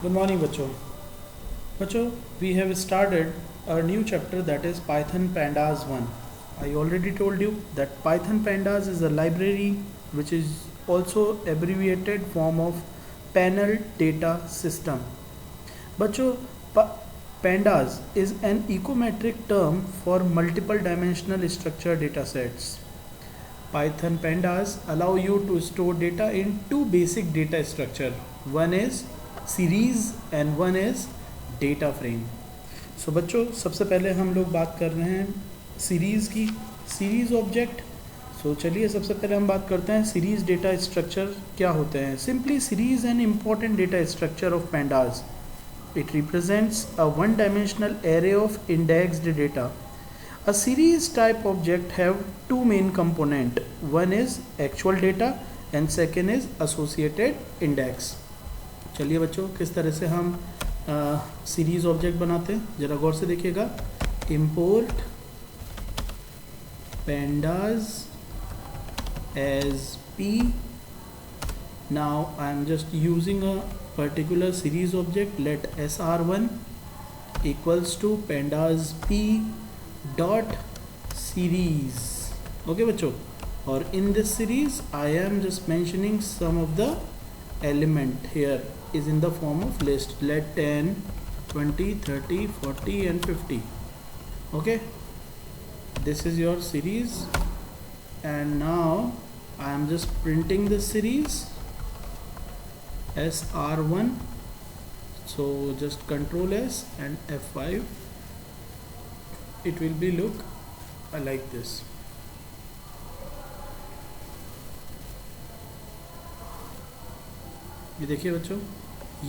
Good morning, बच्चों. बच्चों, we have started a new chapter that is Python Pandas 1. I already told you that Python Pandas is a library which is also abbreviated form of Panel Data System. बच्चों, Pandas is an ecometric term for multiple dimensional structured data sets. Python Pandas allow you to store data in two basic data structure. One is series and one is data frame. So बच्चों, सबसे पहले हम लोग बात कर रहे हैं series की, सीरीज़ ऑब्जेक्ट. सो चलिए सबसे पहले हम बात करते हैं सीरीज़ डेटा स्ट्रक्चर क्या होते हैं. Simply series an important data structure of Pandas. It represents a one-dimensional array of indexed data. A series type object have two main component. One is actual data and second is associated index. चलिए बच्चों, किस तरह से हम series object बनाते हैं जरा गौर से देखिएगा. Import pandas as p. Now I am just using a particular series object. Let sr1 equals to pandas p dot series. Okay बच्चों, और in this series I am just mentioning some of the element here is in the form of list. Let 10, 20, 30, 40 and 50. Okay, this is your series and now I am just printing the series sr1. So just control s and f5. It will be look like this. ये देखिए बच्चों,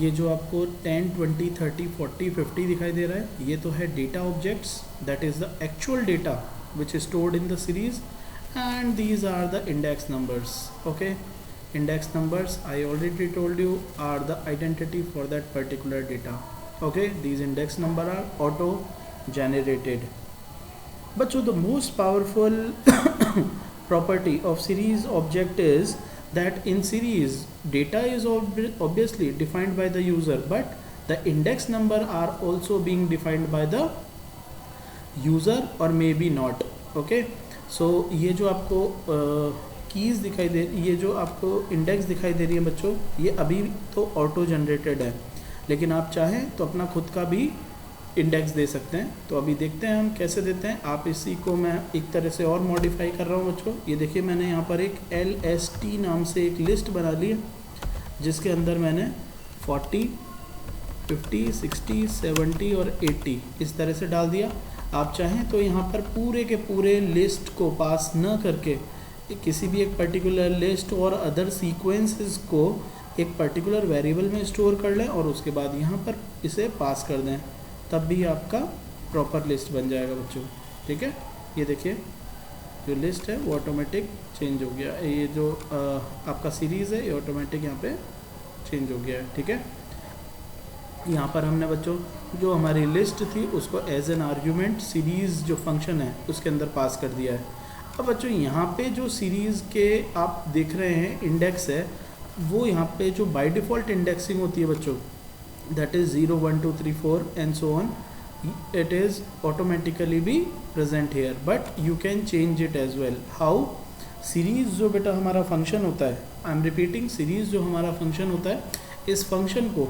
ये जो आपको 10, 20, 30, 40, 50 दिखाई दे रहा है, ये तो है data objects. That is the actual data which is stored in the series and these are the index numbers. Okay, index numbers I already told you are the identity for that particular data. Okay, these index number are auto generated. बच्चों, the most powerful property of series object is that in series data is obviously defined by the user, but the index number are also being defined by the user or maybe not. Okay, so ये जो आपको keys दिखाई दे, ये जो आपको index दिखाई दे रही है बच्चों, ये अभी तो ऑटो जनरेटेड है, लेकिन आप चाहें तो अपना खुद का भी इंडेक्स दे सकते हैं. तो अभी देखते हैं हम कैसे देते हैं. आप इसी को मैं एक तरह से और मॉडिफाई कर रहा हूँ बच्चों. ये देखिए, मैंने यहाँ पर एक LST नाम से एक लिस्ट बना ली है जिसके अंदर मैंने 40, 50, 60, 70 और 80 इस तरह से डाल दिया. आप चाहें तो यहाँ पर पूरे के पूरे लिस्ट को पास न करके किसी भी एक पर्टिकुलर लिस्ट और अदर सीक्वेंसेस को एक पर्टिकुलर वेरिएबल में स्टोर कर लें और उसके बाद यहाँ पर इसे पास कर दें, तब भी आपका प्रॉपर लिस्ट बन जाएगा बच्चों. ठीक है, ये देखिए जो लिस्ट है वो ऑटोमेटिक चेंज हो गया. ये जो आपका सीरीज़ है ये ऑटोमेटिक यहाँ पे चेंज हो गया है. ठीक है, यहाँ पर हमने बच्चों जो हमारी लिस्ट थी उसको एज एन आर्ग्यूमेंट सीरीज़ जो फंक्शन है उसके अंदर पास कर दिया है. अब बच्चों यहाँ पे जो सीरीज़ के आप देख रहे हैं इंडेक्स है, वो यहाँ पे जो बाय डिफ़ॉल्ट इंडेक्सिंग होती है बच्चों, that is 0, 1, 2, 3, 4 and so on, it is automatically be present here, but you can change it as well. How? Series जो बेटा हमारा फंक्शन होता है, आई एम रिपीटिंग, सीरीज़ जो हमारा फंक्शन होता है, इस फंक्शन को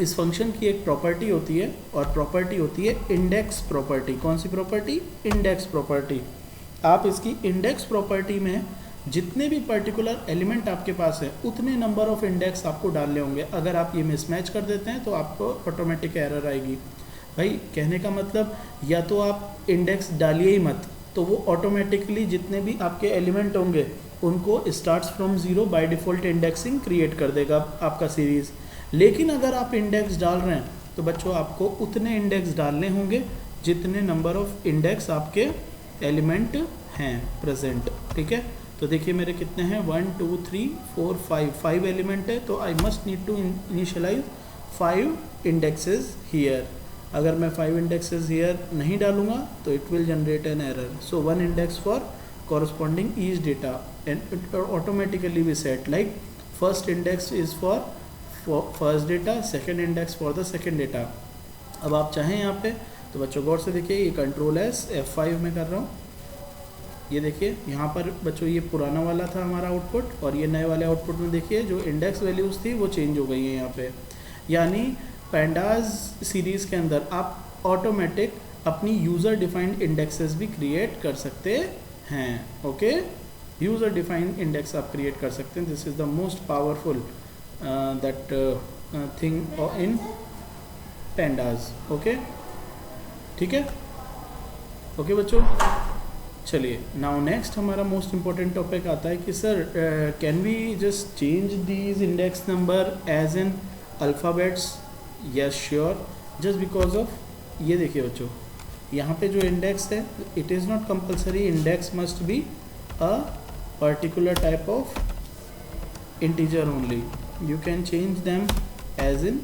इस फंक्शन की एक प्रॉपर्टी होती है और प्रॉपर्टी होती है इंडेक्स प्रॉपर्टी. कौन सी प्रॉपर्टी? Index property. आप इसकी इंडेक्स प्रॉपर्टी में जितने भी पर्टिकुलर एलिमेंट आपके पास है उतने नंबर ऑफ इंडेक्स आपको डालने होंगे. अगर आप ये मिसमैच कर देते हैं तो आपको ऑटोमेटिक एरर आएगी. भाई कहने का मतलब, या तो आप इंडेक्स डालिए ही मत, तो वो ऑटोमेटिकली जितने भी आपके एलिमेंट होंगे उनको starts from zero by default indexing create कर देगा आपका सीरीज़. लेकिन अगर आप इंडेक्स डाल रहे हैं तो बच्चों आपको उतने इंडेक्स डालने होंगे जितने नंबर ऑफ इंडेक्स आपके एलिमेंट हैं प्रेजेंट. ठीक है, तो देखिए मेरे कितने हैं, 1, 2, 3, 4, 5 एलिमेंट है, तो I must need to initialise 5 indexes here. अगर मैं 5 इंडेक्सेस हियर नहीं डालूंगा तो it will generate an error. So 1 index for corresponding each data and it automatically be set, like first index is for for first data, second index for the second data. अब आप चाहें यहाँ पे तो बच्चों गौर से देखिए, ये कंट्रोल एस F5 में कर रहा हूँ। ये देखिए यहाँ पर बच्चों ये पुराना वाला था हमारा आउटपुट, और ये नए वाले आउटपुट में देखिए जो इंडेक्स वैल्यूज़ थी वो चेंज हो गई हैं यहाँ पे। यानी पैंडाज सीरीज़ के अंदर आप ऑटोमेटिक अपनी यूज़र डिफाइंड इंडेक्सेस भी क्रिएट कर सकते हैं। ओके, यूज़र डिफाइंड इंडेक्स आप क्रिएट कर सकते हैं। This is the most powerful that thing in Pandas. Okay, ठीक है। ओके बच्चों, चलिए नाउ नेक्स्ट हमारा मोस्ट इम्पॉर्टेंट टॉपिक आता है कि sir can we just change these index number as in alphabets? Yes sure, just because of ये देखिए बच्चों, यहाँ पे जो इंडेक्स है, it is not compulsory index must be a particular type of integer only, you can change them as in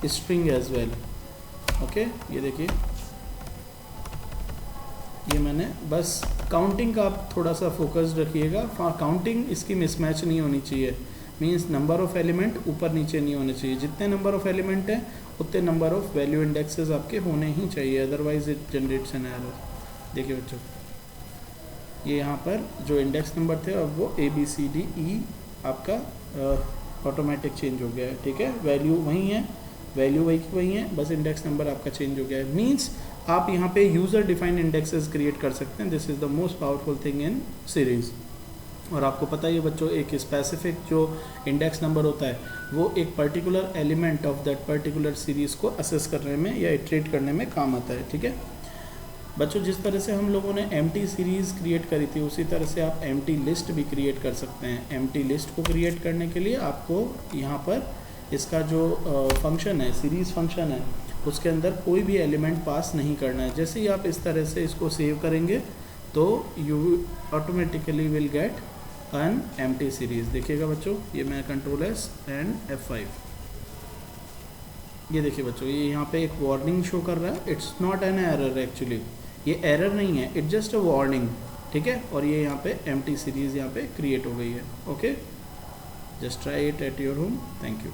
string as well. Okay, ये देखिए, ये मैंने बस काउंटिंग का आप थोड़ा सा फोकस्ड रखिएगा, फॉर काउंटिंग इसकी मिसमैच नहीं होनी चाहिए। मीन्स नंबर ऑफ एलिमेंट ऊपर नीचे नहीं होने चाहिए, जितने नंबर ऑफ एलिमेंट हैं उतने नंबर ऑफ वैल्यू इंडेक्सेस आपके होने ही चाहिए, otherwise it generates an error. देखिए बच्चों, ये यहाँ पर जो इंडेक्स नंबर थे अब वो ABCDE आपका ऑटोमेटिक चेंज हो गया है। ठीक है, वैल्यू वही है, वैल्यू वही की वही है, बस इंडेक्स नंबर आपका चेंज हो गया है। मीन्स आप यहाँ पे यूज़र डिफाइंड इंडेक्सेस क्रिएट कर सकते हैं। This is the most powerful thing in series. और आपको पता ही है बच्चों, एक स्पेसिफिक जो इंडेक्स नंबर होता है वो एक particular element of that particular series को असेस करने में या इटरेट करने में काम आता है। ठीक है बच्चों, जिस तरह से हम लोगों ने एम्प्टी सीरीज़ क्रिएट करी थी उसी तरह से आप एम्प्टी लिस्ट भी क्रिएट कर सकते हैं। एम्प्टी लिस्ट को क्रिएट करने के लिए आपको यहाँ पर इसका जो फंक्शन है, सीरीज़ फंक्शन है, उसके अंदर कोई भी एलिमेंट पास नहीं करना है। जैसे ही आप इस तरह से इसको सेव करेंगे तो you automatically will get an empty series. देखिएगा बच्चों, ये मैं कंट्रोल एस एंड F5, ये देखिए बच्चों, ये यहाँ पे एक वार्निंग शो कर रहा है। It's not an error actually, ये एरर नहीं है, इट्स जस्ट अ वार्निंग। ठीक है, और ये यहाँ पे एम्प्टी सीरीज़ यहाँ पे क्रिएट हो गई है। Okay, just try it at your home. Thank you.